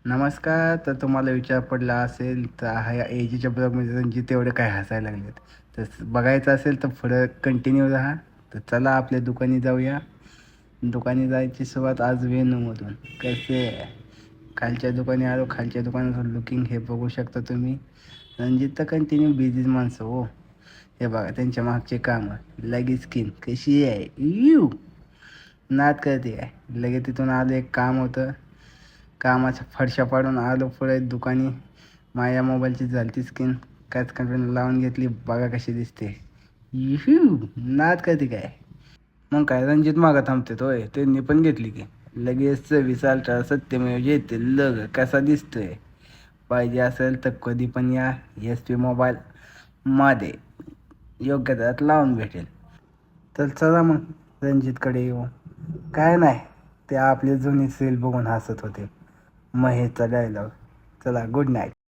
नमस्कार. तर तुम्हाला विचार पडला असेल तर ह्या एजीच्या ब्लॉगमध्ये रणजित तेवढे काय हसायला लागलेत. तर बघायचं असेल तर पुढं कंटिन्यू राहा. तर चला आपल्या दुकानी जाऊया. दुकानी जायची सुरुवात आज वेणूमधून. कसे खालच्या दुकानी आलो. खालच्या दुकानाचं लुकिंग हे बघू शकता तुम्ही. रणजित तर कंटिन्यू बिझीच माणसं हो. हे बघा त्यांच्या मागचे कामं. लगेच स्किन कशी आहे यू नाद करते काय. लगेच तिथून आलं एक काम होतं. कामाच्या फडशा पाडून आलो पुढे दुकानी. माझ्या मोबाईलची झालती स्क्रीन काच कंपनी लावून घेतली. बघा कशी दिसते. यू नाद करते काय. मग काय रणजित मागं थांबते होय. त्यांनी पण घेतली की लगेच 24 सत्यमेव जयते. लग कसा दिसतोय. पाहिजे असेल तर कधी पण या SP मोबाईल मध्ये योग्य दरात लावून भेटेल. तर चला मग रणजितकडे येऊ. काय नाही, ते आपली जुनी सील बघून हसत होते. महेशचा डायलॉग. चला गुड नाईट.